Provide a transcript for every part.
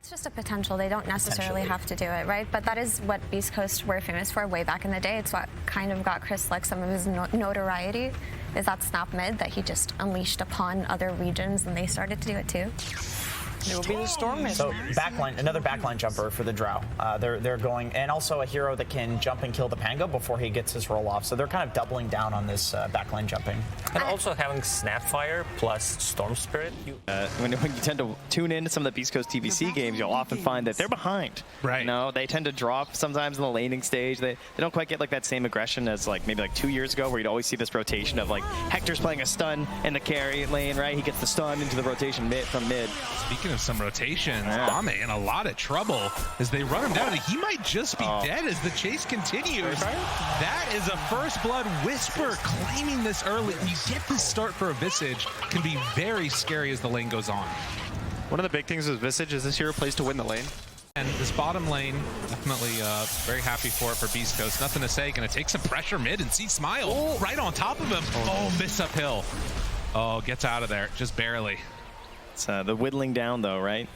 It's just a potential. They don't necessarily have to do it, right? But that is what BeastCoast were famous for way back in the day. It's what kind of got Chris Lick some of his notoriety, is that snap mid that he just unleashed upon other regions, and they started to do it too. It will be the Storm mid. So backline, another backline jumper for the Drow. They're going, and also a hero that can jump and kill the Pango before he gets his roll off. So they're kind of doubling down on this backline jumping. And also having Snapfire plus Storm Spirit. When you tend to tune into some of the BeastCoast TVC games, you'll often find that they're behind. Right. You know, they tend to drop sometimes in the laning stage. They don't quite get like that same aggression as like maybe like 2 years ago, where you'd always see this rotation of like Hector's playing a stun in the carry lane, right? He gets the stun into the rotation from mid. Speaking of some rotations, Ame in a lot of trouble as they run him down. He might just be dead as the chase continues. That is a first blood. Whisper claiming this early. You get this start for a Visage can be very scary as the lane goes on. One of the big things with Visage is this hero plays to win the lane. And this bottom lane, definitely very happy for it for BeastCoast. Nothing to say, gonna take some pressure mid and see Smile right on top of him. Oh, miss uphill. Oh, gets out of there, just barely. It's the whittling down though, right?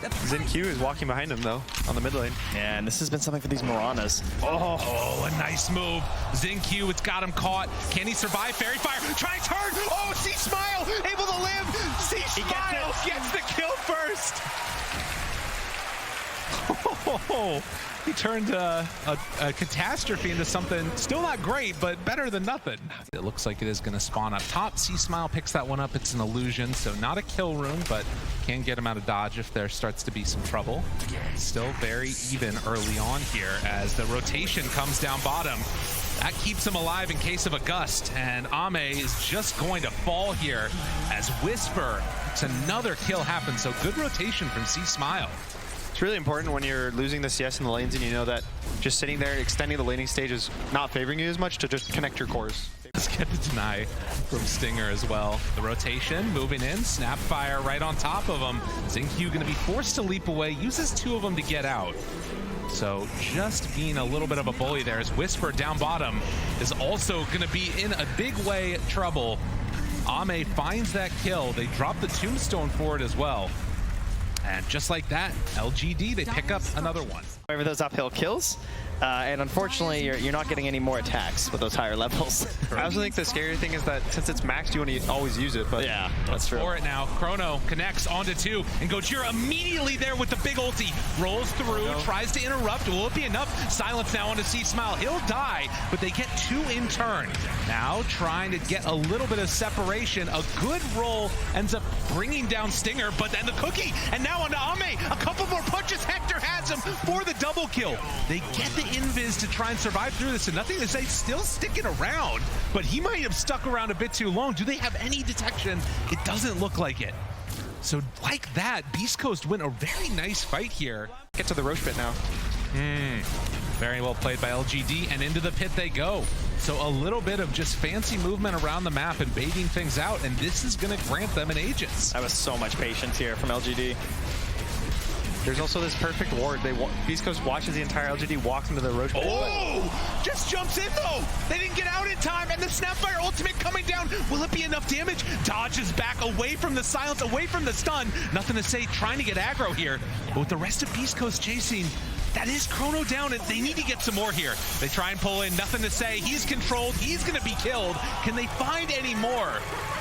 XinQ is walking behind him though, on the mid lane. Yeah, and this has been something for these Miranas. Oh, a nice move. XinQ, it's got him caught. Can he survive? Fairy Fire, try turn! Oh, see Smile, able to live! See Smile gets the kill first! Oh, he turned a catastrophe into something still not great, but better than nothing. It looks like it is going to spawn up top. C-Smile picks that one up. It's an illusion, so not a kill rune, but can get him out of dodge if there starts to be some trouble. Still very even early on here as the rotation comes down bottom. That keeps him alive in case of a gust, and Ame is just going to fall here as Whisper makes another kill happen. So good rotation from C-Smile. It's really important when you're losing the CS in the lanes and you know that just sitting there extending the laning stage is not favoring you as much, to just connect your cores. Let's get the deny from Stinger as well. The rotation moving in, Snapfire right on top of him. XinQ going to be forced to leap away, uses 2 of them to get out. So just being a little bit of a bully there as Whisper down bottom is also going to be in a big way trouble. Ame finds that kill. They drop the tombstone for it as well. And just like that, LGD, they pick up another one. However, those uphill kills, and unfortunately, you're not getting any more attacks with those higher levels. I also think the scary thing is that since it's maxed, you want to always use it. But yeah, that's true. For it now, Chrono connects onto 2, and Gojira immediately there with the big ulti. Rolls through, tries to interrupt. Will it be enough? Silence now onto C-Smile. He'll die, but they get 2 in turn. Now trying to get a little bit of separation. A good roll ends up bringing down Stinger, but then the cookie, and now onto Ame. A couple more punches. Hector has him for the double kill. They get the invis to try and survive through this, and nothing to say, still sticking around, but he might have stuck around a bit too long. Do they have any detection? It doesn't look like it. So like that, BeastCoast win a very nice fight here. get to the Roche pit now. Very well played by LGD, and into the pit they go. So a little bit of just fancy movement around the map and baiting things out, and this is going to grant them an Aegis. That was so much patience here from LGD. There's also this perfect ward. BeastCoast watches the entire LGD walk into the Roche pit. Oh! Just jumps in though! They didn't get out in time, and the Snapfire ultimate coming down. Will it be enough damage? Dodges back away from the silence, away from the stun. Nothing to say, trying to get aggro here. But with the rest of BeastCoast chasing, that is Chrono down, and they need to get some more here. They try and pull in, nothing to say. He's controlled, he's gonna be killed. Can they find any more?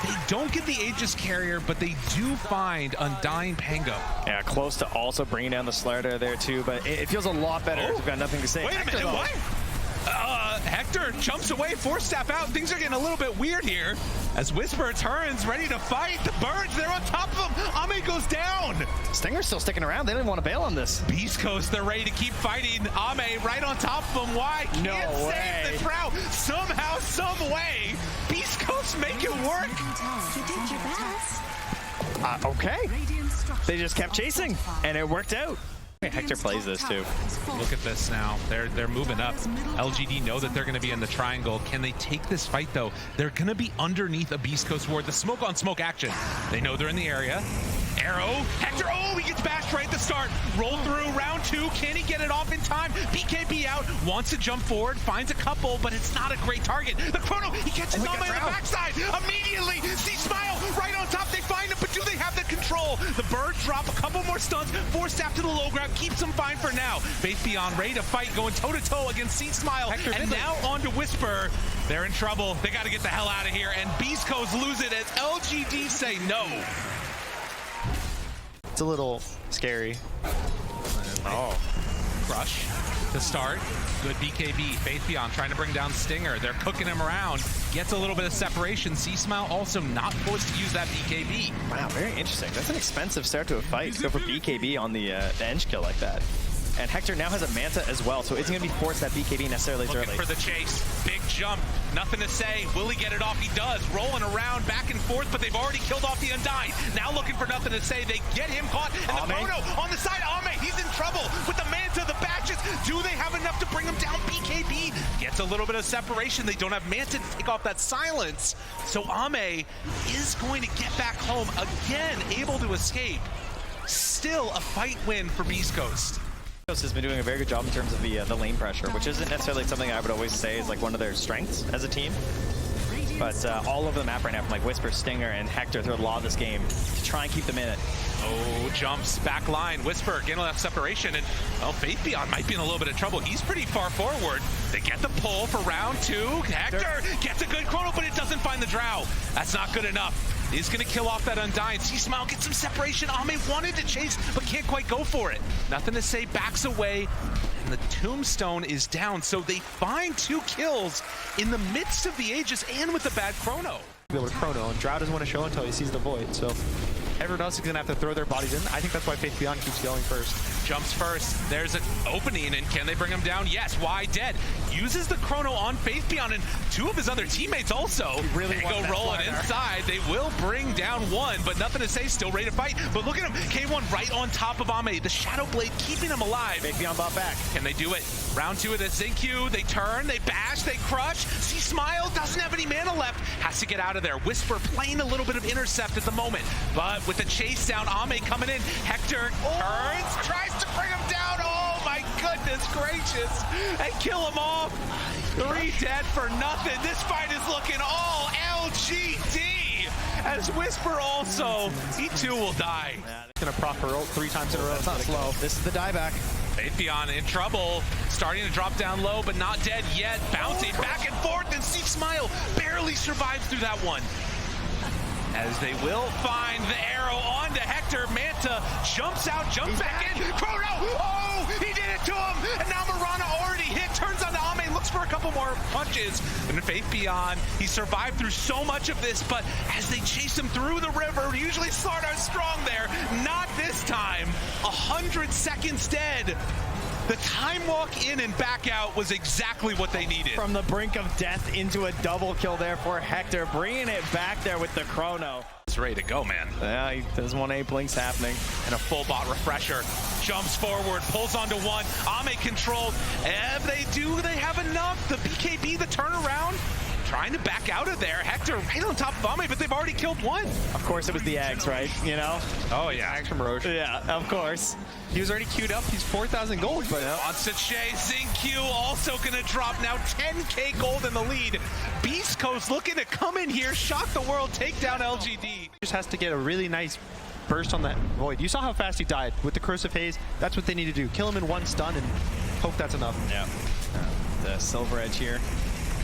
They don't get the Aegis carrier, but they do find Undying Pango. Yeah, close to also bringing down the Slardar there too, but it feels a lot better. We've got nothing to say. Wait a minute, what? Hector jumps away, Force Staff out. Things are getting a little bit weird here as Whisper turns, ready to fight. The birds, they're on top of him. Ame goes down. Stinger's still sticking around. They didn't want to bail on this. BeastCoast, they're ready to keep fighting. Ame right on top of him. Why? No Can't way. save the Trout. Somehow, some way, BeastCoast make it work. Okay. They just kept chasing, and it worked out. Hector plays this too. Look at this now. They're moving up. LGD know that they're going to be in the triangle. Can they take this fight though? They're going to be underneath a BeastCoast ward. The smoke on smoke action. They know they're in the area. Arrow. Hector. Oh, he gets bashed right at the start. Roll through round 2. Can he get it off in time? BKB out. Wants to jump forward. Finds a couple, but it's not a great target. The Chrono. He catches Ame on the backside. Immediately. See Smile right on top. They find him, but do they have the control? control. The birds drop a couple more stuns, force staff to the low ground, keeps them fine for now. Faith Beyond ready to fight, going toe-to-toe against C-Smile, and now on to Whisper. They're in trouble. They got to get the hell out of here, and BeastCoast lose it as LGD say no. It's a little scary. Oh, Crush to start. Good BKB. Faith Beyond trying to bring down Stinger. They're cooking him around. Gets a little bit of separation. C-Smile also not forced to use that BKB. Wow, very interesting. That's an expensive start to a fight to go for BKB on the edge kill like that. And Hector now has ammietah as well, so isn't going to be forced that BKB necessarily Looking early. for the chase. Big jump. Nothing to say. Will he get it off? He does. Rolling around back and forth, but they've already killed off the Undying. Now looking for nothing to say. They get him caught. And the Chrono on the side. Ame, he's in trouble with the ammietah, the batches. Do they have enough to bring him down? BKB gets a little bit of separation. They don't have ammietah to take off that silence. So Ame is going to get back home again, able to escape. Still a fight win for BeastCoast. Has been doing a very good job in terms of the lane pressure, which isn't necessarily something I would always say is like one of their strengths as a team. But all over the map right now from like Whisper, Stinger, and Hector through a lot of this game to try and keep them in it. Oh, jumps, back line, Whisper, getting enough separation, and well, Faith Beyond might be in a little bit of trouble. He's pretty far forward. They get the pull for round 2. Hector gets a good chrono, but it doesn't find the drow. That's not good enough. He's going to kill off that Undying. C-Smile gets some separation. Ame wanted to chase, but can't quite go for it. Nothing to say, backs away, and the Tombstone is down. So they find 2 kills in the midst of the Aegis and with the bad chrono. Be able to chrono, and Drow doesn't want to show until he sees the void, so everyone else is going to have to throw their bodies in. I think that's why Faith Beyond keeps going first. Jumps first. There's an opening, and can they bring him down? Yes. Why dead? Uses the chrono on Faith Beyond, and 2 of his other teammates also. They go rolling inside. They will bring down 1, but nothing to say. Still ready to fight. But look at him. K1 right on top of Ame. The Shadow Blade keeping him alive. Faith Beyond bought back. Can they do it? Round 2 of the Zinq. They turn, they bash, they crush. C-Smile doesn't have any mana left. Has to get out of there. Whisper playing a little bit of intercept at the moment, but with the chase down, Ame coming in. Hector turns, tries to bring him down. Oh my goodness gracious, and kill him off. 3 dead for nothing. This fight is looking all LGD. As Whisper also, he too will die. Gonna proc her ult 3 times in a row. That's not slow. This is the dieback. Faith Beyond in trouble, starting to drop down low, but not dead yet. Bouncing back and forth, and C-Smile barely survives through that one. As they will find the arrow onto Hector. ammietah jumps out, jumps back in. Chrono! Oh, he did it to him! And now Mirana already hit, turns on to Ame, looks for a couple more punches. And Faith Beyond, he survived through so much of this, but as they chase him through the river, usually Slardar strong there. Not this time. 100 seconds dead. The time walk in and back out was exactly what they needed. From the brink of death into a double kill there for Hector, bringing it back there with the chrono. He's ready to go, man. Yeah, he does want 8 blinks happening. And a full bot refresher. Jumps forward, pulls onto 1. Ame controlled. And they have enough. The BKB, the turnaround. Trying to back out of there. Hector right on top of Ame, but they've already killed 1. Of course it was the eggs, right? You know? Oh, yeah. Eggs from Roche. Yeah, of course. He was already queued up. He's 4,000 gold, but Wants to chase. Zinq also going to drop now 10k gold in the lead. BeastCoast looking to come in here, shock the world, take down LGD. just has to get a really nice burst on that void. You saw how fast he died with the Corrosive Haze. That's what they need to do. Kill him in 1 stun and hope that's enough. Yeah. The Silver Edge here.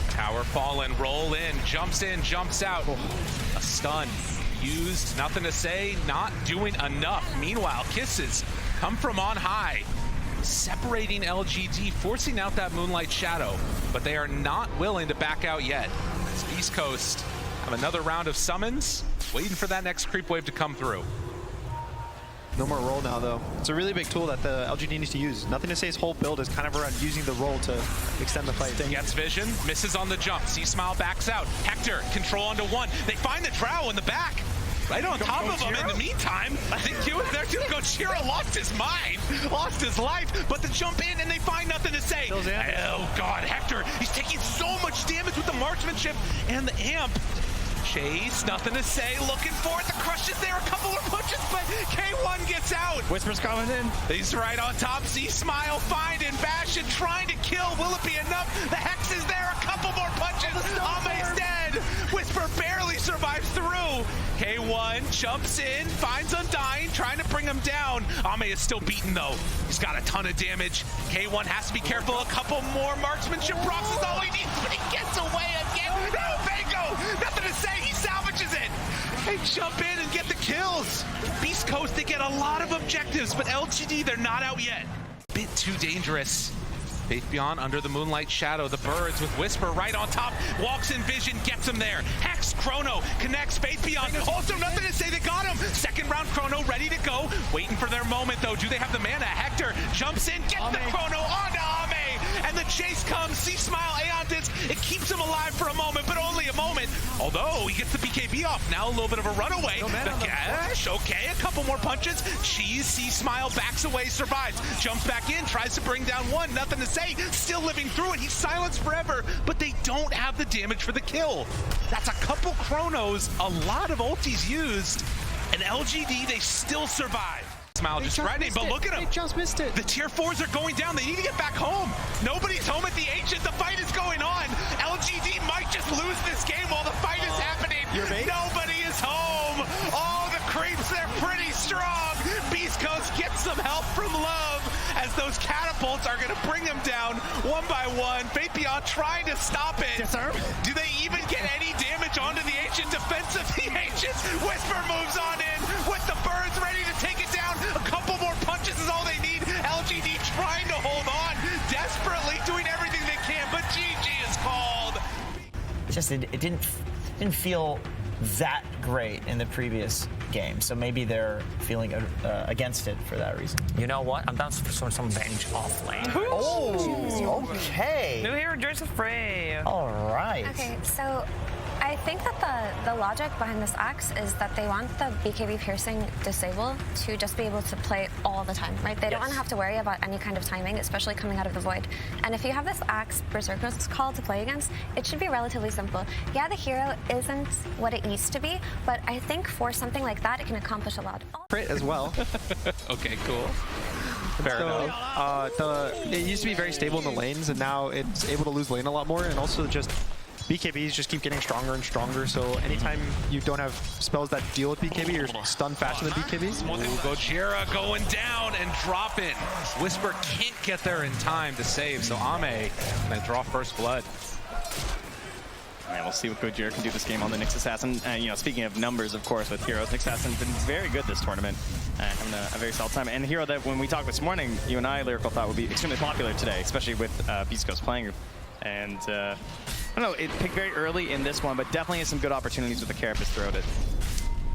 Tower fallen, roll in, jumps out. A stun used, nothing to say, not doing enough. Meanwhile, kisses come from on high, separating LGD, forcing out that Moonlight Shadow, but they are not willing to back out yet. As BeastCoast have another round of summons, waiting for that next creep wave to come through. No more roll now, though. It's a really big tool that the LGD needs to use. Nothing to say his whole build is kind of around using the roll to extend the fight. Gets vision, misses on the jump. C-Smile backs out. Hector, control onto 1. They find the Drow in the back. Right on top of him. In the meantime, Zinq is there too. Gojira lost his mind, lost his life, but the jump in and they find nothing to say. Oh God, Hector, he's taking so much damage with the marksmanship and the amp. Chase, nothing to say, looking for it. The crush is there, a couple more punches, but K1 gets out. Whisper's coming in. He's right on top. C-Smile finding Bastion, trying to kill. Will it be enough? The Hex is there, a couple more punches. Ame's dead. Whisper barely survives through. K1 jumps in, finds Undying, trying to bring him down. Ame is still beaten though. He's got a ton of damage. K1 has to be careful. A couple more marksmanship procs is all he needs, but he gets away again. No, Bango! Nothing to say. He salvages it. They jump in and get the kills. BeastCoast, they get a lot of objectives, but LGD, they're not out yet. Bit too dangerous. Faith Beyond under the moonlight shadow. The birds with Whisper right on top. Walks in vision, gets him there. Hex, Chrono connects. Faith Beyond. Also nothing to say, they got him. Second round Chrono ready to go. Waiting for their moment though. Do they have the mana? Hector jumps in, gets the Chrono onto Ame. And the chase comes. See Smile, Aeon Disc. It keeps him alive for a moment, but only a moment. Although he gets the BKB off. Now a little bit of a runaway. The Gash, okay, a couple more punches. Cheese, See Smile backs away, survives. Jumps back in, tries to bring down one. Nothing to say. Still living through it. He's silenced forever, but they don't have the damage for the kill. That's a couple Chronos, a lot of ultis used, and LGD, they still survive. Smile just threatening, but look at him. They just missed it. The tier 4s are going down. They need to get back home. Nobody's home at the Ancient. The fight is going on. LGD might just lose this game while the fight is happening. Nobody is home. Oh, the creeps, they're pretty strong. BeastCoast gets some help from Love as those catapults are going to bring him down one by one. Faith Beyond trying to stop it. Do they even get any damage onto the Ancient defense of the Ancients? Whisper moves on in with the birds ready to take it down. A couple more punches is all they need. LGD trying to hold on, desperately doing everything they can, but GG is called. It's just it didn't feel that great in the previous game, so maybe they're feeling against it for that reason. You know what? I'm down for some bench off lane. Oh, okay. New hero Joseph Frey. All right. Okay, so I think that the logic behind this axe is that they want the BKB piercing disable to just be able to play all the time, right? They don't want to have to worry about any kind of timing, especially coming out of the void. And if you have this axe Berserker's Call to play against, it should be relatively simple. Yeah, the hero isn't what it used to be, but I think for something like that, it can accomplish a lot. Crit as well. Okay, cool. Fair enough. It used to be very stable in the lanes, and now it's able to lose lane a lot more, and also just BKBs just keep getting stronger and stronger, so anytime you don't have spells that deal with BKB, you're stunned faster than BKBs. Gojira going down and dropping. Whisper can't get there in time to save, so Ame gonna draw first blood. And we'll see what Gojira can do this game on the Nyx Assassin. You know, speaking of numbers, of course, with heroes, Nyx Assassin's been very good this tournament, having a very solid time. And a hero that when we talked this morning, you and I, Lyrical, thought would be extremely popular today, especially with BeastCoast playing. And I don't know, it picked very early in this one, but definitely has some good opportunities with the Carapace throughout it.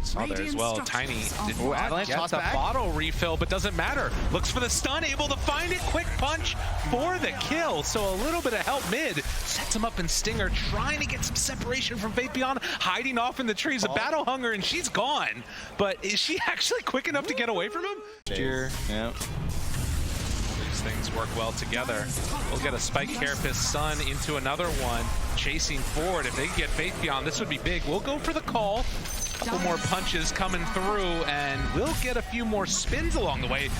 Saw there as well. Tiny did Ooh, not Avalanche get toss the back. bottle refill, but doesn't matter. Looks for the stun, able to find it. Quick punch for the kill. So a little bit of help mid. Sets him up in Stinger, trying to get some separation from Faith Beyond, hiding off in the trees. A Battle Hunger, and she's gone. But is she actually quick enough to get away from him? Yeah. These things work well together. We'll get a Spike Carapace Sun into another one, chasing forward. If they can get Faith Beyond, this would be big. We'll go for the call. Couple more punches coming through, and we'll get a few more spins along the way.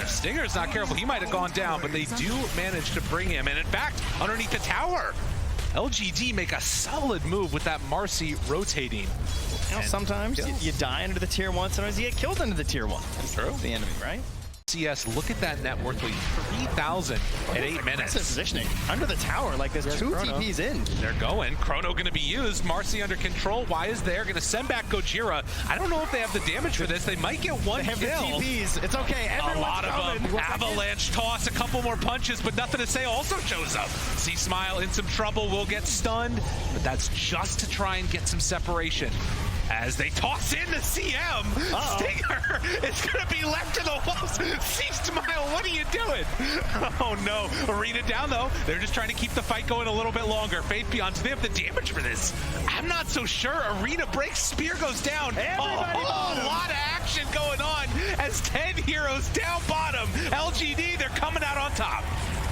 Stinger's not careful. He might have gone down, but they do manage to bring him. And in fact, underneath the tower, LGD make a solid move with that Marcy rotating. You know, sometimes you die under the tier 1, sometimes you get killed under the tier 1. That's true. The enemy, right? CS, look at that net worth lead, 3,000 at 8 minutes. Positioning under the tower, like there's two Chrono. TPs in. They're going. Chrono going to be used. Marcy under control. Why is there? Going to send back Gojira. I don't know if they have the damage for this. They might get one They have the kill. TPs. It's okay. Everyone's A lot coming. of them. Avalanche toss, a couple more punches, but nothing to say also shows up. See Smile in some trouble, will get stunned, but that's just to try and get some separation. As they toss in the CM, Stinger is going to be left to the walls. See Smile, what are you doing? Oh no, Arena down though. They're just trying to keep the fight going a little bit longer. Faith Beyond, do they have the damage for this? I'm not so sure. Arena breaks, Spear goes down. A lot of action going on as 10 heroes down bottom. LGD, they're coming out on top.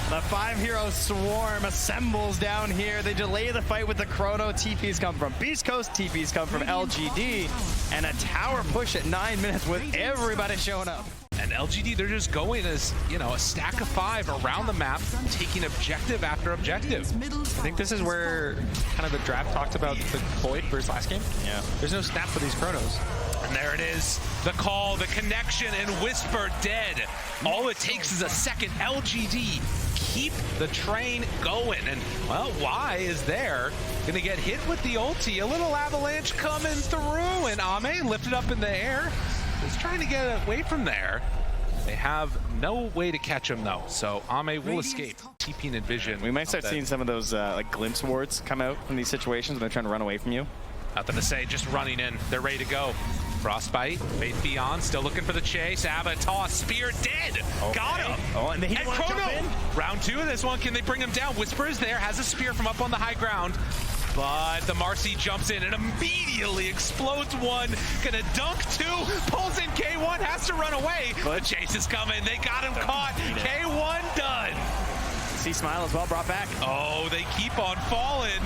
The 5-hero swarm assembles down here. They delay the fight with the Chrono. TPs come from BeastCoast, TPs come from LGD, and a tower push at 9 minutes with everybody showing up. And LGD, they're just going as, you know, a stack of 5 around the map, taking objective after objective. I think this is where kind of the draft talked about the Void versus last game. Yeah. There's no snap for these Chronos. And there it is, the call, the connection, and Whisper dead. All it takes is a second. LGD keep the train going. And, well, Y is there, going to get hit with the ulti. A little avalanche coming through, and Ame lifted up in the air. Just trying to get away from there. They have no way to catch him, though, so Ame will escape. TP and Envision. We might start seeing some of those like glimpse wards come out from these situations when they're trying to run away from you. Nothing to say, just running in. They're ready to go. Frostbite, Faith Beyond, still looking for the chase. Avatar, spear dead. Okay. Got him. Oh, and he and Chrono. Round 2 of this one. Can they bring him down? Whisper is there, has a spear from up on the high ground. But the Marcy jumps in and immediately explodes one. Gonna dunk 2, pulls in K1, has to run away. But chase is coming. They got him caught. K1 done. See Smile as well, brought back. Oh, they keep on falling.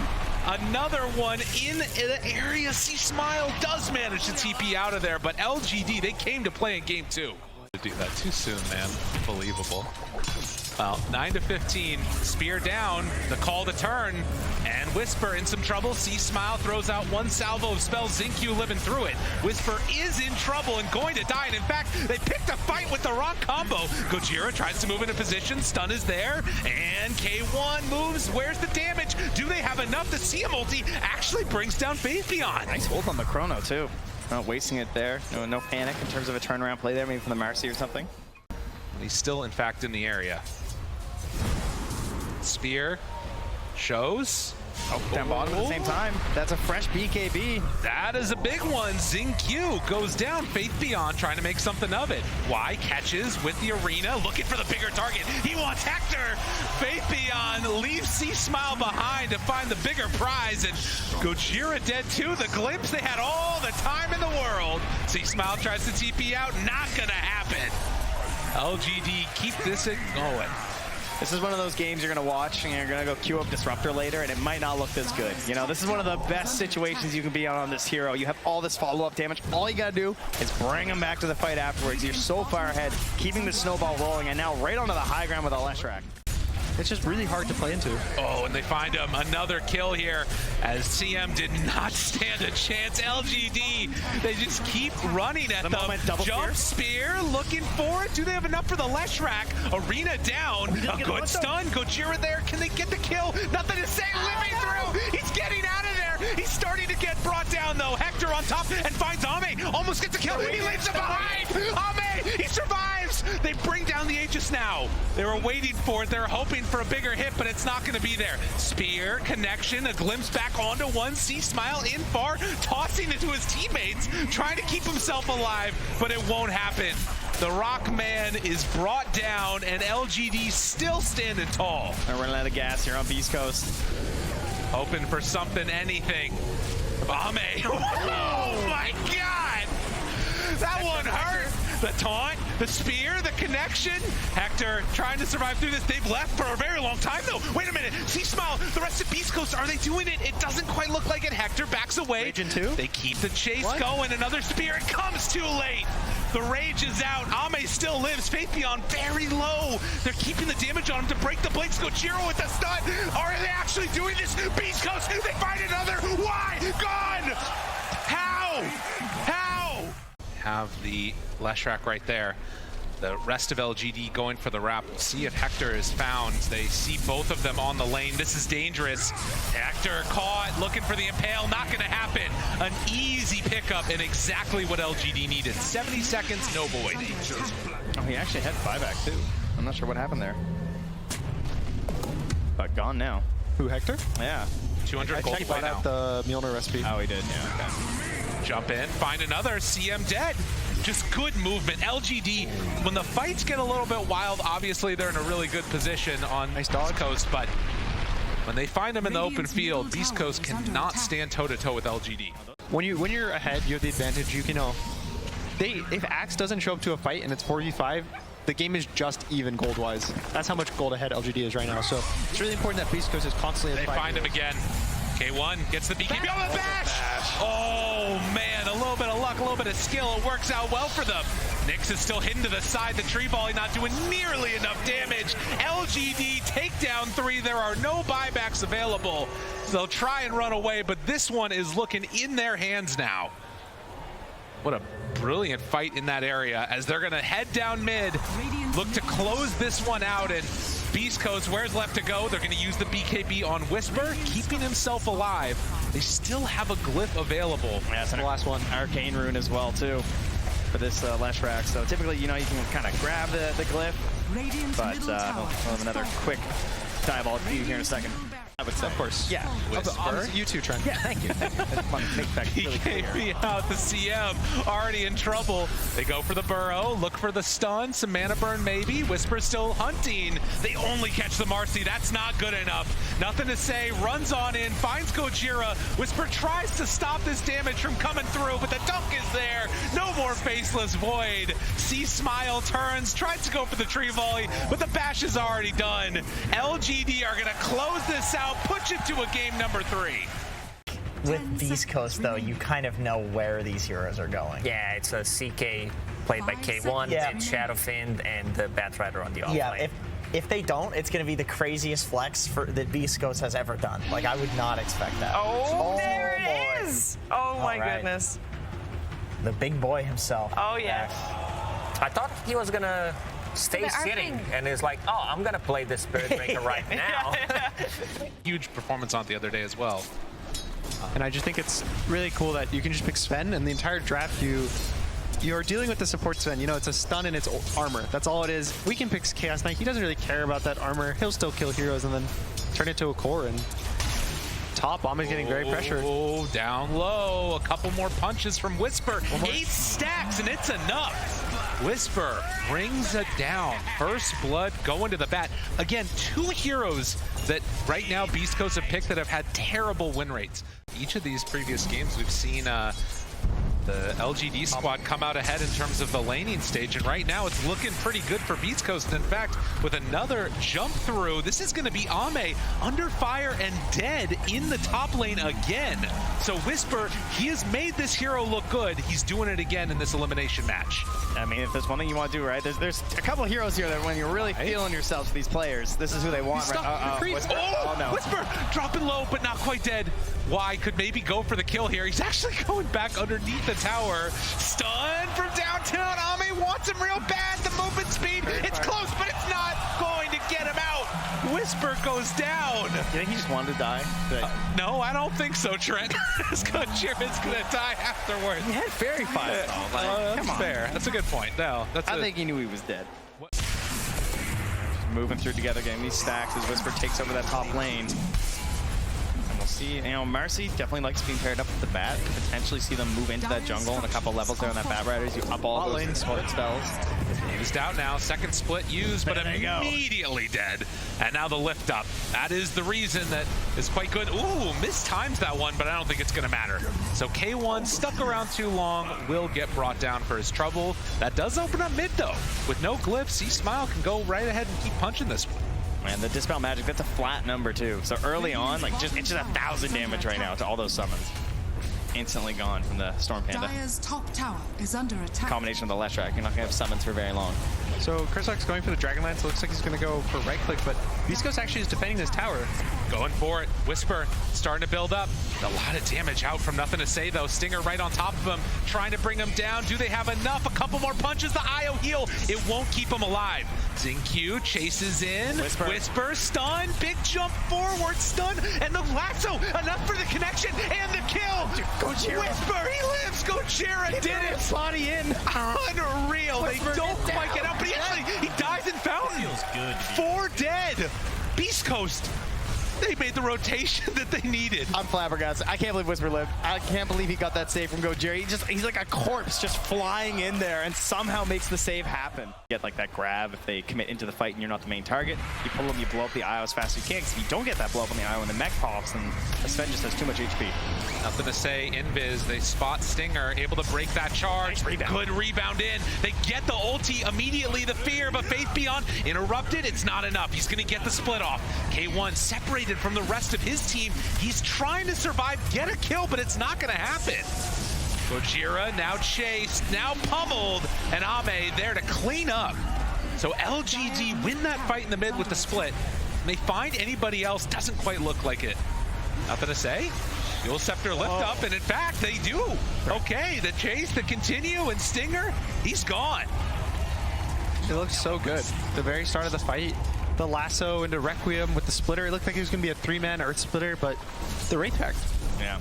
Another one in the area. See Smile does manage to TP out of there, but LGD, they came to play in game 2. To do that too soon, man. Unbelievable. Well, 9-15, spear down, the call to turn, and Whisper in some trouble. See Smile throws out one salvo of spells, Zinq living through it. Whisper is in trouble and going to die, and in fact, they picked a fight with the wrong combo. Gojira tries to move into position, stun is there, and K1 moves. Where's the damage? Do they have enough? The CM ulti actually brings down Faith Beyond. Nice hold on the Chrono, too. Not wasting it there. No panic in terms of a turnaround play there, maybe from the Marcy or something. He's still, in fact, in the area. Spear shows. Oh, down bottom at the same time. That's a fresh BKB. That is a big one. Zinq goes down. Faith Beyond trying to make something of it. Y catches with the arena, looking for the bigger target. He wants Hector. Faith Beyond leaves C Smile behind to find the bigger prize, and Gojira dead too. The glimpse, they had all the time in the world. C Smile tries to TP out. Not gonna happen. LGD keep this going. This is one of those games you're going to watch and you're going to go queue up Disruptor later and it might not look this good. You know, this is one of the best situations you can be on this hero. You have all this follow-up damage. All you got to do is bring him back to the fight afterwards. You're so far ahead, keeping the snowball rolling, and now right onto the high ground with a Leshrac. It's just really hard to play into. Oh, and they find him. Another kill here as CM did not stand a chance. LGD, they just keep running at them. Jump spear, looking for it. Do they have enough for the Leshrac? Arena down. A good stun. Gojira there. Can they get the kill? Nothing to say. Living through. He's getting out of there. He's starting to get brought down, though. Hector on top and finds Ame. Almost gets a kill. He leaves him behind. Ame, he survives. They bring down the Aegis now. They were waiting for it. They're hoping for a bigger hit, but it's not going to be there. Spear, connection, a glimpse back onto one. See Smile in far, tossing it to his teammates, trying to keep himself alive, but it won't happen. The Rock Man is brought down, and LGD still standing tall. They're running out of gas here on BeastCoast. Hoping for something, anything. Ame. Oh my God! That one hurt. The taunt, the spear, the connection. Hector trying to survive through this. They've left for a very long time, though. Wait a minute. See Smile, the rest of BeastCoast, are they doing it? It doesn't quite look like it. Hector backs away. Region 2? They keep the chase going. Another spear. It comes too late. The rage is out. Ame still lives. Faith Beyond very low. They're keeping the damage on him to break the blinks. Gojira with the stun. Are they actually doing this? BeastCoast, they find another. Why? Gone! How? Have the Leshrac right there. The rest of LGD going for the wrap. We'll see if Hector is found. They see both of them on the lane. This is dangerous. Hector caught, looking for the impale. Not going to happen. An easy pickup and exactly what LGD needed. 70 seconds, no void. Oh, he actually had buyback too. I'm not sure what happened there. But gone now. Who, Hector? Yeah. 200 gold He play bought now. out the Mjolnir recipe. Oh, he did. Yeah. Okay. Jump in, find another, CM dead. Just good movement. LGD, when the fights get a little bit wild, obviously they're in a really good position on BeastCoast, but when they find them in the open field, BeastCoast cannot stand toe-to-toe with LGD. When you're ahead, you have the advantage. You can if Axe doesn't show up to a fight and it's 4v5, the game is just even gold-wise. That's how much gold ahead LGD is right now. So it's really important that BeastCoast is constantly. They find him again. K1 gets the BKB. Oh, the bash! Oh man, a little bit of luck, a little bit of skill. It works out well for them. Nyx is still hidden to the side. The tree volley not doing nearly enough damage. LGD takedown 3. There are no buybacks available. So they'll try and run away, but this one is looking in their hands now. What a brilliant fight in that area as they're going to head down mid, look to close this one out, and BeastCoast, where's left to go? They're going to use the BKB on Whisper, keeping himself alive. They still have a glyph available. Yeah, that's the last one. Arcane Rune as well, too, for this Leshrac. So typically, you know, you can kind of grab the glyph, but we'll have another quick dive-all view here in a second. Of course. Yeah. You too, Trent. Yeah, thank you. That's fun to make that really clear. BKB out, the CM already in trouble. They go for the burrow, look for the stun, some mana burn maybe. Whisper still hunting. They only catch the Marcy. That's not good enough. Nothing to say. Runs on in, finds Gojira. Whisper tries to stop this damage from coming through, but the dunk is there. No more Faceless Void. Smile turns, tries to go for the tree volley, but the bash is already done. LGD are going to close this out, push it to a game number 3. With BeastCoast, though, you kind of know where these heroes are going. Yeah, it's a CK played by K1, Yeah. and Shadowfiend, and the Batrider on the offlane. Yeah, if they don't, it's going to be the craziest flex that BeastCoast has ever done. Like, I would not expect that. Oh, there boy. it is. Oh, my right. goodness. The big boy himself. Oh, yeah. I thought he was gonna stay The sitting, Arcane. and it's like, oh, I'm gonna play this Spirit Breaker right now. Huge performance on the other day as well. And I just think it's really cool that you can just pick Sven, and the entire draft you're dealing with the support Sven. You know, it's a stun and it's armor. That's all it is. We can pick Chaos Knight. He doesn't really care about that armor. He'll still kill heroes and then turn it to a core. And top bomb is getting very pressured. Oh, down low. A couple more punches from Whisper. 8 stacks, and it's enough. Whisper brings it down. First blood going to the bat. Again, 2 heroes that right now BeastCoast have picked that have had terrible win rates. Each of these previous games we've seen the LGD squad come out ahead in terms of the laning stage, and right now it's looking pretty good for BeastCoast. In fact, with another jump through, this is going to be Ame under fire and dead in the top lane again. So Whisper, he has made this hero look good. He's doing it again in this elimination match. I mean, if there's one thing you want to do, right, there's a couple of heroes here that when you're really feeling yourselves with these players, this is who they want. Right? Whisper. Oh, no. Whisper dropping low, but not quite dead. Y could maybe go for the kill here. He's actually going back underneath the tower. Stun from downtown. Ame wants him real bad. The movement speed, it's close, but it's not going to get him out. Whisper goes down. You think he just wanted to die? No, I don't think so, Trent. Gojira's going to die afterwards. He had fairy fire. That's fair. That's a good point. No, I think he knew he was dead. Just moving through together, getting these stacks as Whisper takes over that top lane. And we'll see, you know, Marcy definitely likes being paired up with the bat. Potentially see them move into that jungle in a couple levels there on that Bat Riders. You up all those support spells. Used out now, second split used, but immediately dead. And now the lift up. That is the reason that is quite good. Ooh, mistimes that one, but I don't think it's gonna matter. So K1 stuck around too long, will get brought down for his trouble. That does open up mid though. With no glyphs, Smile can go right ahead and keep punching this one. And the Dispel Magic, that's a flat number too. So early on, like it's just 1,000 damage right now to all those summons. Instantly gone from the Storm Panda. Dire's top tower is under attack. Combination of the Leshrac, you're not gonna have summons for very long. So Kursock's going for the Dragonlance. Looks like he's going to go for right click, but BeastCoast actually is defending this tower. Going for it. Whisper starting to build up. A lot of damage out from Nothing to Say though. Stinger right on top of him, trying to bring him down. Do they have enough? A couple more punches. The IO heal. It won't keep him alive. Xingqiu chases in. Whisper stun. Big jump forward. Stun. And the lasso. Enough for the connection and the kill. Gojira. Whisper. He lives. Gojira did it. Body in. Unreal. They don't quite get up, but he dies in Fountain. Feels good. 4 dead. BeastCoast. They made the rotation that they needed. I'm flabbergasted. I can't believe Whisper lived. I can't believe he got that save from Gojira. He's like a corpse just flying in there and somehow makes the save happen. Get like that grab if they commit into the fight and you're not the main target. You pull them, you blow up the IO as fast as you can, because if you don't get that blow up on the IO and the mech pops, then Sven just has too much HP. Nothing to Say, Invis, they spot Stinger, able to break that charge. Nice rebound. Good rebound in. They get the ulti immediately, the fear, but Faith Beyond interrupted. It's not enough. He's going to get the split off. K1 separated from the rest of his team. He's trying to survive, get a kill, but it's not going to happen. Gojira now chased, now pummeled, and Ame there to clean up. So LGD win that fight in the mid with the split. And they find anybody else, doesn't quite look like it. Nothing to say. Dual Scepter lift up, and in fact, they do. Okay, the chase, the continue, and Stinger, he's gone. It looks so good. The very start of the fight, the lasso into Requiem with the splitter. It looked like he was going to be a 3-man Earth splitter, but the Wraith Pact. Yeah.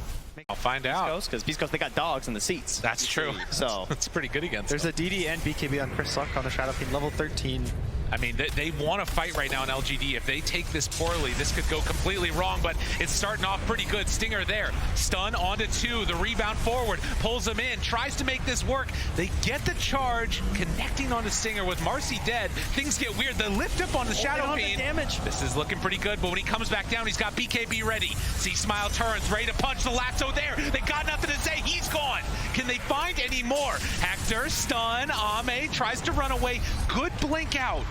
I'll find out. Because BeastCoast, they got dogs in the seats. That's true. So it's pretty good against There's them. a DD and BKB on Chris Luck on the Shadow King, level 13. I mean, they want to fight right now in LGD. If they take this poorly, this could go completely wrong, but it's starting off pretty good. Stinger there, stun onto 2, the rebound forward, pulls them in, tries to make this work. They get the charge, connecting onto Stinger with Marcy dead. Things get weird. The lift up on the Shadow Fiend. This is looking pretty good, but when he comes back down, he's got BKB ready. See Smile turns, ready to punch the lasso there. They got nothing to say. He's gone. Can they find any more? Hector, stun, Ame tries to run away. Good blink out.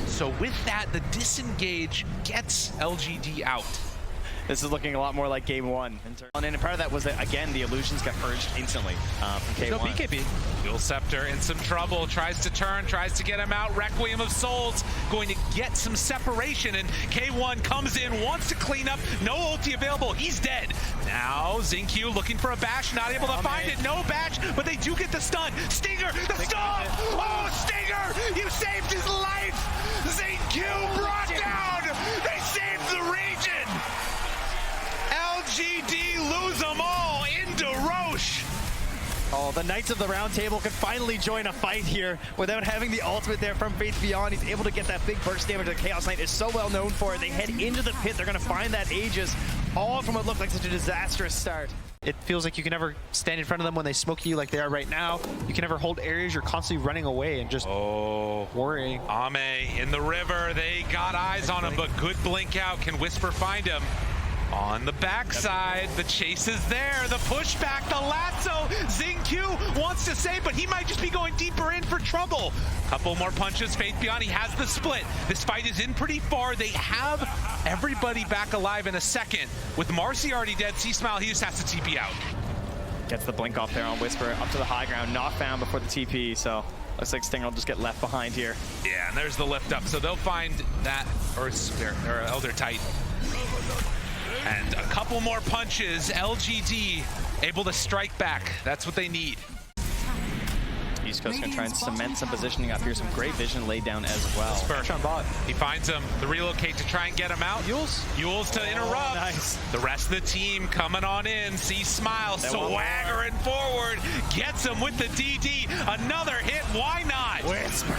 So with that, the disengage gets LGD out. This is looking a lot more like game 1. And part of that was that, again, the illusions got purged instantly from K1. No BKB. Dual Scepter in some trouble, tries to turn, tries to get him out. Requiem of Souls going to get some separation, and K1 comes in, wants to clean up. No ulti available, he's dead. Now Zinq looking for a bash, not able to find it. No bash, but they do get the stun. Stinger, the stun! Oh, Stinger, you saved his life! Zinq brought down! They saved the region! LGD lose them all into Roche. Oh, the Knights of the Round Table can finally join a fight here without having the ultimate there from Faith Beyond. He's able to get that big burst damage that Chaos Knight is so well known for. They head into the pit. They're going to find that Aegis, all from what looked like such a disastrous start. It feels like you can never stand in front of them when they smoke you like they are right now. You can never hold areas. You're constantly running away and just worrying. Ame in the river. They got eyes on him, but good blink out. Can Whisper find him? On the backside, the chase is there, the pushback, the lasso. Zinq wants to save, but he might just be going deeper in for trouble. Couple more punches, Faith Beyond, he has the split. This fight is in pretty far. They have everybody back alive in a second. With Marcy already dead, C-Smile, he just has to TP out. Gets the blink off there on Whisper, up to the high ground, not found before the TP, so looks like Stinger will just get left behind here. Yeah, and there's the lift up, so they'll find that, or Elder Titan. And a couple more punches, LGD able to strike back. That's what they need. BeastCoast gonna try and cement some positioning up here. Some great vision laid down as well. He finds him, the relocate to try and get him out. Yules to interrupt. Nice. The rest of the team coming on in. See Smile swaggering forward. Gets him with the DD. Another hit, why not? Whisper.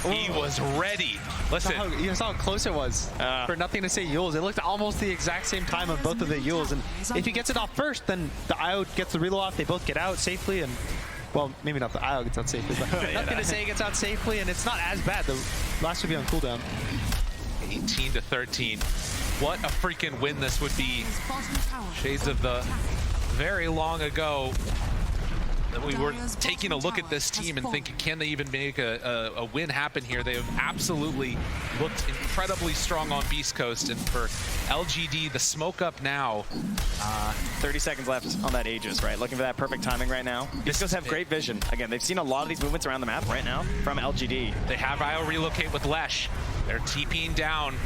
He was ready. Listen. You saw how close it was. For nothing to say Yules. It looked almost the exact same time on both of the Yules. And if he gets it off first, then the IO gets the reload off. They both get out safely. And, well, maybe not the IO gets out safely, but nothing to say gets out safely. And it's not as bad. The last would be on cooldown. 18-13. What a freaking win this would be. Shades of the very long ago. We were taking a look at this team and thinking, can they even make a win happen here? They have absolutely looked incredibly strong on BeastCoast, and for LGD, the smoke up now. 30 seconds left on that Aegis, right? Looking for that perfect timing right now. BeastCoast have great vision. Again, they've seen a lot of these movements around the map right now from LGD. They have IO relocate with Lesh. They're TPing down.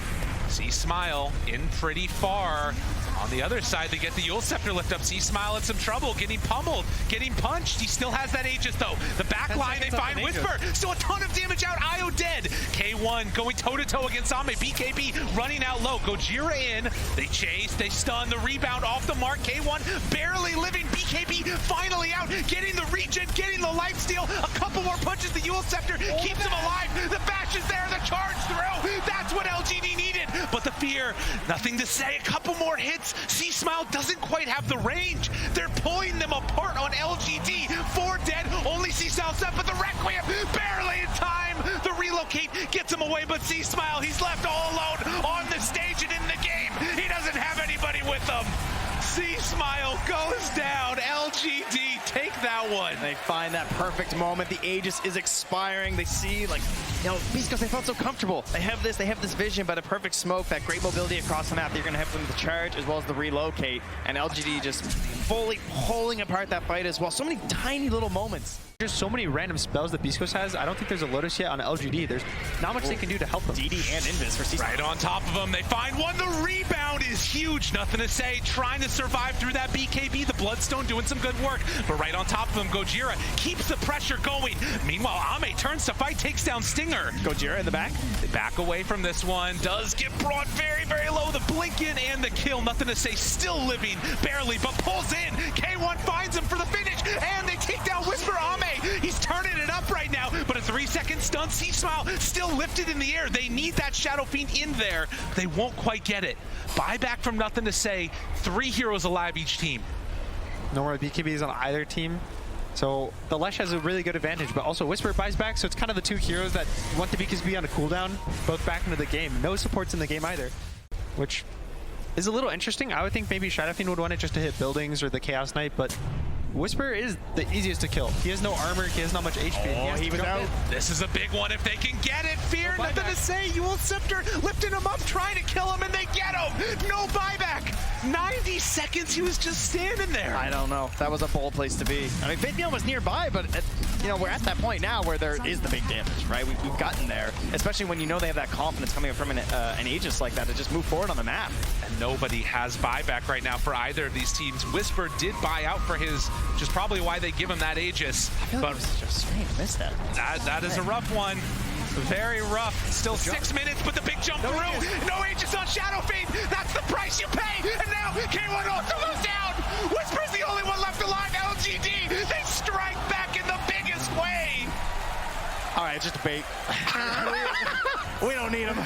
See Smile in pretty far. On the other side, they get the Yule Scepter lift up. See Smile in some trouble, getting pummeled, getting punched. He still has that Aegis though. The back line, they find Whisper. Still a ton of damage out. IO dead. K1 going toe-to-toe against Ame. BKB running out low. Gojira in. They chase, they stun. The rebound off the mark. K1 barely living. BKB finally out. Getting the regen, getting the lifesteal. A couple more punches. The Yule Scepter keeps him alive. The bash is there. The charge through. That's what LGD needed. But the fear, nothing to say. A couple more hits. C-Smile doesn't quite have the range. They're pulling them apart on LGD. 4 dead, only C-Smile set, but the Requiem barely in time. The relocate gets him away, but C-Smile, he's left all alone on the stage and in the game. He doesn't have anybody with him. C-Smile goes down. LGD take that one. They find that perfect moment. The Aegis is expiring. They see, like, you know, BeastCoast, they felt so comfortable. They have this vision, but a perfect smoke, that great mobility across the map. They're going to have them to charge as well as the relocate. And LGD just fully pulling apart that fight as well. So many tiny little moments. There's so many random spells that BeastCoast has. I don't think there's a Lotus yet on LGD. There's not much they can do to help them. DD and Invis for C-Smile. Right on top of them. They find one. The rebound is huge. Nothing to say. Trying to survive through that BKB. The Bloodstone doing some good work. But right on top of them, Gojira keeps the pressure going. Meanwhile, Ame turns to fight, takes down Stinger. Gojira in the back. They back away from this one. Does get brought very, very low. The blink in and the kill. Nothing to say. Still living. Barely, but pulls in. K1 finds him for the finish. And they take down Whisper Ame. He's turning it up right now, but a 3-second stun. C-Smile still lifted in the air. They need that Shadow Fiend in there. They won't quite get it. Buyback from Nothing to Say. 3 heroes alive each team. No more BKBs on either team. So the Lesh has a really good advantage, but also Whisper buys back, so it's kind of the two heroes that want the BKB on a cooldown, both back into the game. No supports in the game either, which is a little interesting. I would think maybe Shadow Fiend would want it just to hit buildings or the Chaos Knight, but Whisper is the easiest to kill. He has no armor, he has not much HP. He was out. This is a big one if they can get it. Fear, no Nothing to Say. Ewell Scepter lifting him up, trying to kill him, and they get him. No buyback. 90 seconds, he was just standing there. I don't know. That was a bold place to be. I mean, Faithion was nearby, but you know, we're at that point now where there is the big damage, right? We've gotten there, especially when you know they have that confidence coming from an Aegis like that to just move forward on the map. And nobody has buyback right now for either of these teams. Whisper did buy out for his, which is probably why they give him that Aegis. I feel like it was just strange. Missed that. That is a rough one. Very rough. Still 6 minutes, but the big jump through. No Aegis on Shadow Fiend. That's the price you pay. And now K1 also goes down. Whisper's the only one left alive. LGD, they strike back in the biggest way. All right, just a bait. We don't need him.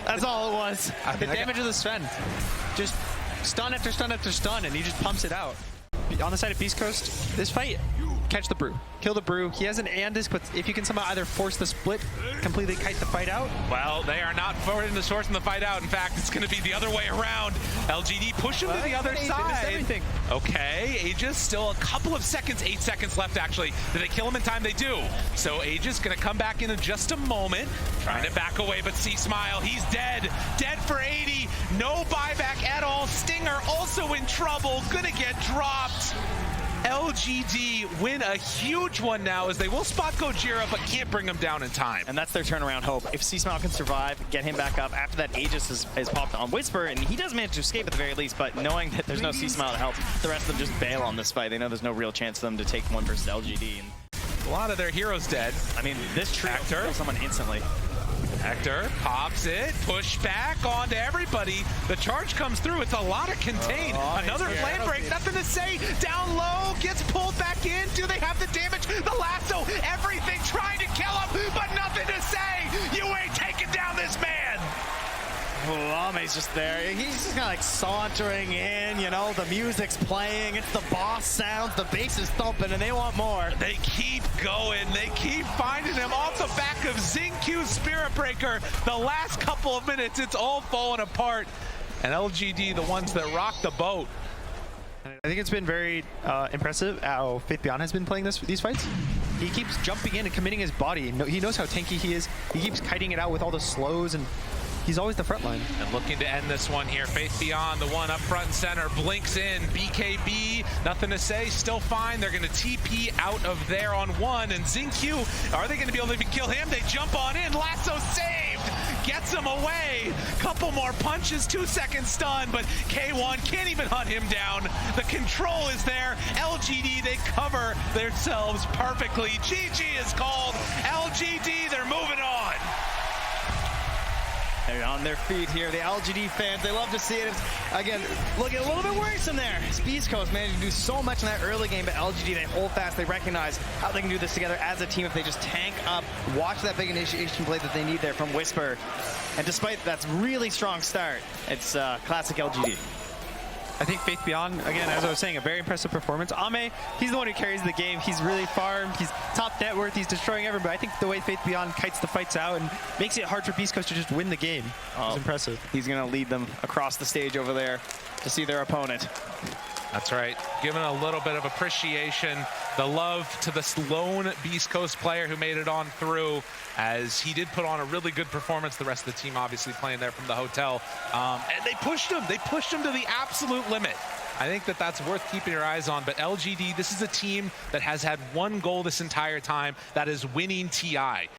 That's all it was. The damage of the Sven. Just stun after stun after stun, and he just pumps it out. On the side of BeastCoast, this fight, catch the Brew. Kill the Brew. He has an Andis, but if you can somehow either force the split, completely kite the fight out. Well, they are not forwarding the source in the fight out. In fact, it's going to be the other way around. LGD push him to the other side. Okay, Aegis still a couple of seconds, 8 seconds left actually. Do they kill him in time? They do. So Aegis going to come back in just a moment. Trying to back away, but C-Smile, he's dead. Dead for 80. No buyback at all. Stinger also in trouble. Gonna get dropped. LGD win a huge one now as they will spot Gojira but can't bring him down in time. And that's their turnaround hope. If C-Smile can survive, get him back up after that Aegis is popped on Whisper, and he does manage to escape at the very least, but knowing that there's no C-Smile to help, the rest of them just bail on this fight. They know there's no real chance for them to take one versus LGD. And a lot of their heroes dead. I mean, this trio kills someone instantly. Hector pops it, push back onto everybody. The charge comes through. It's a lot of contain. Another flame break. Nothing to say. Down low, gets pulled back in. Do they have the damage? The lasso, everything trying to kill him, but nothing to say. You ain't taking down this man. Ame's just there. He's just kind of like sauntering in, you know, the music's playing, it's the boss sounds, the bass is thumping, and they want more. They keep going. They keep finding him off the back of Xingqiu's Spirit Breaker. The last couple of minutes, it's all falling apart. And LGD, the ones that rock the boat. I think it's been very impressive how Faithion has been playing these fights. He keeps jumping in and committing his body. He knows how tanky he is. He keeps kiting it out with all the slows, and he's always the front line. And looking to end this one here. Faithion, the one up front and center, blinks in. BKB, nothing to say, still fine. They're going to TP out of there on one. And Xingqiu, are they going to be able to even kill him? They jump on in. Lasso saved. Gets him away. Couple more punches, 2 second stun, but K1 can't even hunt him down. The control is there. LGD, they cover themselves perfectly. GG is called. LGD, they're moving on. They're on their feet here. The LGD fans, they love to see it. Again, looking a little bit worrisome there. BeastCoast managed to do so much in that early game, but LGD, they hold fast. They recognize how they can do this together as a team if they just tank up, watch that big initiation play that they need there from Whisper. And despite that really strong start, it's classic LGD. I think Faithion, again, as I was saying, a very impressive performance. Ame, he's the one who carries the game. He's really farmed. He's top net worth. He's destroying everybody. I think the way Faithion kites the fights out and makes it hard for BeastCoast to just win the game is impressive. He's going to lead them across the stage over there. to see their opponent. That's right. Giving a little bit of appreciation, the love to this lone BeastCoast player who made it on through, as he did put on a really good performance. The rest of the team obviously playing there from the hotel. And they pushed him. They pushed him to the absolute limit. I think that that's worth keeping your eyes on. But LGD, this is a team that has had one goal this entire time. That is winning TI.